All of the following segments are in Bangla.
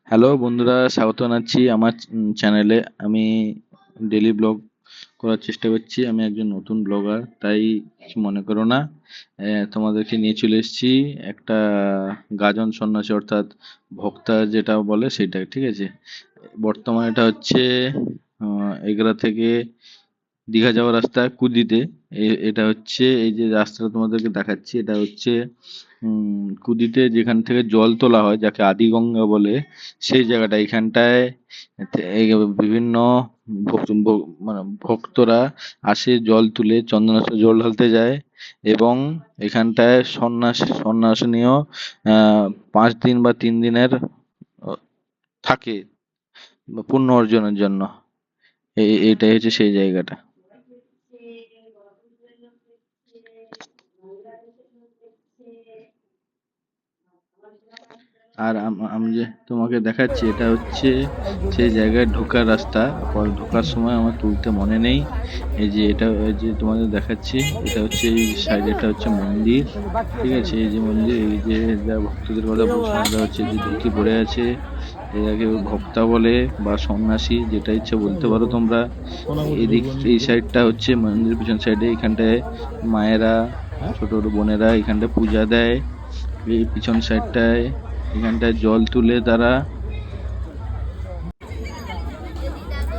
হ্যালো বন্ধুরা, স্বাগত জানাচ্ছি আমার চ্যানেলে। আমি ডেইলি ব্লগ করার চেষ্টা করছি। আমি একজন নতুন ব্লগার, তাই কিছু মনে করো না। তোমাদেরকে নিয়ে চলে এসেছি একটা গাজন সন্ন্যাসী, অর্থাৎ ভক্তা যেটা বলে সেটা, ঠিক আছে। বর্তমানে এটা হচ্ছে এগরা থেকে দীঘা যাওয়ার রাস্তা কুদিতে। এটা হচ্ছে এই যে রাস্তাটা তোমাদেরকে দেখাচ্ছি, এটা হচ্ছে কুদিতে যেখান থেকে জল তোলা হয়, যাকে আদিগঙ্গা বলে, সেই জায়গাটা। এখানটায় এই বিভিন্ন মানে ভক্তরা আসে, জল তুলে চন্দনেশ্বর জল ঢালতে যায়। এবং এখানটায় সন্ন্যাসিনীও 5 দিন বা 3 দিনের থাকে পুণ্য অর্জনের জন্য। এটাই হচ্ছে সেই জায়গাটা। আর আমি যে তোমাকে দেখাচ্ছি, এটা হচ্ছে সেই জায়গায় ঢোকার রাস্তা। পর ঢোকার সময় আমার তুলতে মনে নেই। এই যে এটা, এই যে তোমাদের দেখাচ্ছি, এটা হচ্ছে এই সাইড, এটা হচ্ছে মন্দির, ঠিক আছে। এই যে মন্দির, এই যে যা ভক্তদের কথা বলছিলাম, এটা হচ্ছে যে ধুতি পড়ে আছে, এটাকে ভক্তা বলে বা সন্ন্যাসী, যেটা ইচ্ছে বলতে পারো তোমরা। এদিক এই সাইডটা হচ্ছে মন্দির পিছন সাইডে, এখানটায় মায়েরা, ছোট ছোট বোনেরা এখানটায় পূজা দেয়। এই পিছন সাইডটায় এখানটায় জল তুলে তারা,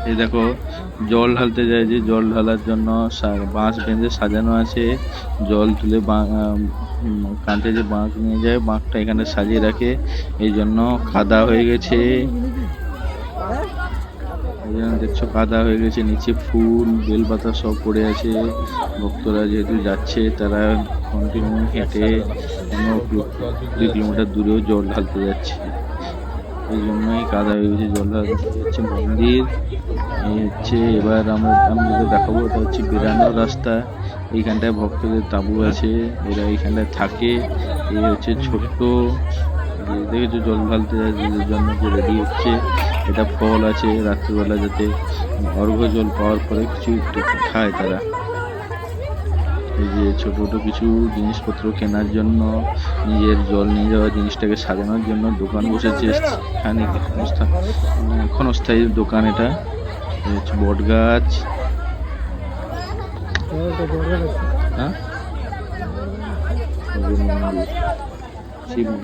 এই দেখো, জল ঢালতে যায়। যে জল ঢালার জন্য বাঁশ বেঁধে সাজানো আছে। জল তুলে কাঁধে যে বাঁক নিয়ে যায়, বাঁকটা এখানে সাজিয়ে রাখে, এই জন্য কাদা হয়ে গেছে। এই জন্য দেখছো কাদা হয়ে গেছে, নিচে ফুল বেলপাতা সব পড়ে আছে। ভক্তরা যেহেতু যাচ্ছে, তারা কন্টিনিউ হেঁটে 2 কিলোমিটার দূরেও জল ঢালতে যাচ্ছে, এই জন্যই কাদা হয়ে গেছে। জল ঢালতে হচ্ছে মন্দির। এই হচ্ছে, এবার আমি যেটা দেখাবো, এটা হচ্ছে বেরানোর রাস্তা। এইখানটায় ভক্তদের তাঁবু আছে, এরা এইখানটায় থাকে। এই হচ্ছে ছোট্ট, দেখেছো জল ঢালতে জন্য যে রেডি হচ্ছে। এটা ফল আছে, রাত্রিবেলা যাতে অর্ঘ্য জল পাওয়ার পরে কিছু একটু খায় তারা। এই যে ছোট ছোট কিছু জিনিসপত্র কেনার জন্য, নিজের জল নিয়ে যাওয়া জিনিসটাকে সাজানোর জন্য দোকান বসেছে এখানে। ক্ষণস্থায়ী দোকান এটা। হচ্ছে বট গাছ, হ্যাঁ, শিব মন্দির, শিব মন্দির।